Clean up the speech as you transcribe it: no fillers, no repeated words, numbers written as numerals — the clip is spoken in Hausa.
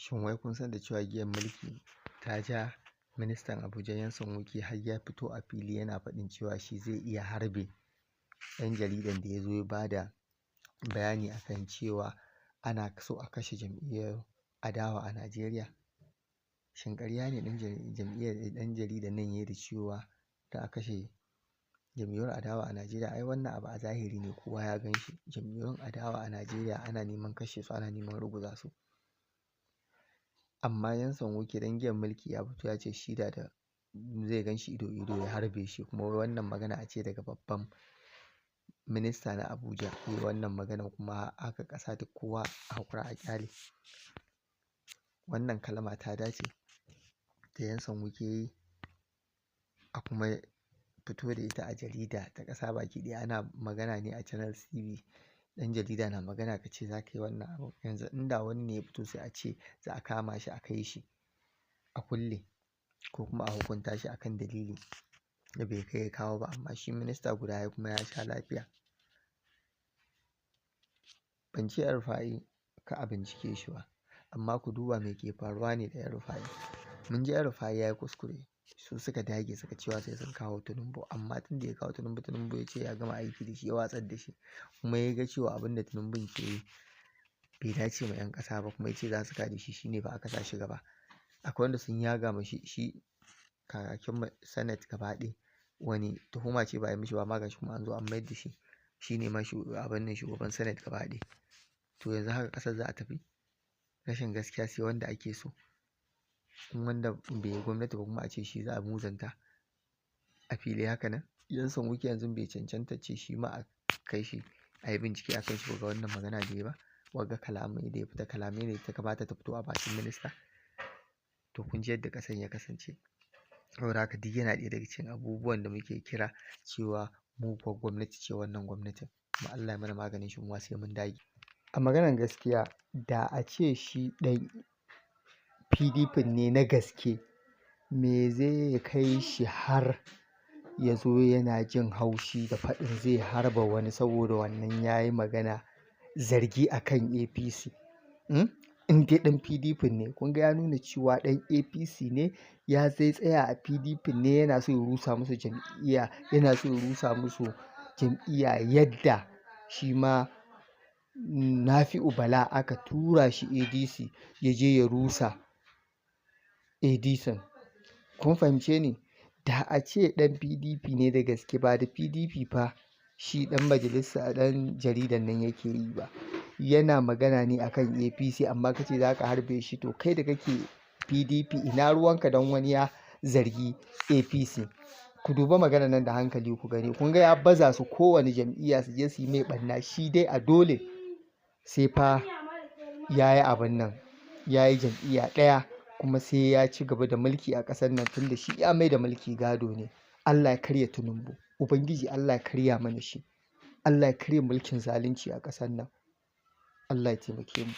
Shin wai kun san da cewa giyar mulki ta ja ministan Abuja Nyesom Wike har ya fito a fili yana faɗin cewa shi zai iya harbe ɗan jaridan da ya zo ya ba da bayani akan cewa ana so a kashe jam'iyyar adawa a Najeriya? Shin ƙarya ne ɗan jaridan nan ya yi da cewa da a kashe jam'iyyar adawa a Najeriya? Ai wannan abu a zahiri ne, kowa ya gan shi. Jam'iyyun adawa a Najeriya ana neman kashe su, ana neman ruguza su. Amma Nyesom Wike dan giyar mulki ya fito ya ce shi da zai gan shi ido ya harbe shi, kuma wannan magana a ce daga babban minista na Abuja yi wannan magana, kuma haka ƙasa duk kowa a haƙura a ƙyale. Wannan kalma ta dace da Nyesom Wike yi a kuma fito da ita a jarida ta ƙasa baki ɗaya. Ana magana ne a Channels TV, ɗan jarida na magana ka ce za ka yi wannan abu. Yanzu inda wani ne ya fito sai a ce za a kama shi a kai shi a kulle ko kuma a hukunta shi akan dalili da bai kai ya kawo ba, amma shi minista guda ya kuma ya sha lafiya. Ban ce El-Rufai ka a bincike shi ba, amma ku duba me ke faruwa ne da El-Rufai. Mun ji El-Rufai ya yi kuskure, su suka dage suka cewa sai sun kawo Tinubu, amma tun da ya kawo Tinubu ya ce ya gama aiki da shi, ya watsar da shi, kuma ya ga cewa abin da Tinubu ke yi bai dace ma 'yan ƙasa ba, kuma ya ce za su kada shi, shine ba aka sa shi gaba. Akwai wanda sun yaga ma shi kakakin Senate gaba ɗaya, wani tuhuma ce ba a yi mishi ba, amma gashi kuma an zo an mayar da shi, shine ma shugaban Senate gaba ɗaya. To yanzu haka ƙasar za a tafi? Rashin gaskiya sai wanda ake so. In wanda bai yi gwamnati ba kuma a ce shi za a muzanta a fili haka nan. Nyesom Wike yanzu bai cancanta ce shi ma a kai shi a yi bincike a kan shi ga wannan magana da ya ba, wagga kalamai da ya fita, kalamai ne ta kamata ta fito a bakin minista. To kun ji yadda ƙasar ya kasance. Saboda haka duk yana ɗaya daga cikin abubuwan da muke kira cewa muguwar gwamnati ce wannan gwamnatin, kuma Allah ya mana maganin shi, kuma sai mun dage. A maganar gaskiya, da a ce shi ɗan PDP ne na gaske, me zai kai shi har ya zo yana jin haushi da faɗin zai harba wani saboda wannan ya yi magana zargi akan APC? In dai ɗan PDP ne, kun ga ya nuna cewa ɗan APC ne, ya zai tsaya a PDP ne, yana so ya rusa musu jam'iyya, yadda shi ma Nafi'u Bala aka tura shi ADC ya je ya rusa ADC. Kun fahimce ni? Da a ce ɗan PDP ne da gaske, ba da PDP fa shi ɗan majalisa ɗan jaridan nan yake yi ba, yana magana ne akan APC, amma ka ce za ka harbe shi. To kai da kake PDP, ina ruwanka don wani ya zargi APC? Ku duba maganar nan da hankali ku gani. Kun ga ya baza su kowane jam'iyya su je su yi mai ɓanna, shi dai a dole sai fa ya yi abin nan, ya yi jam'iyya ɗaya, kuma sai ya ci gaba da mulki a ƙasar nan, tun da shi ya mai da mulki gado ne. Allah ya karya Tinubu, Ubangiji Allah ya karya mana shi, Allah ya karya mulkin zalunci a ƙasar nan. Allah ya taimake mu.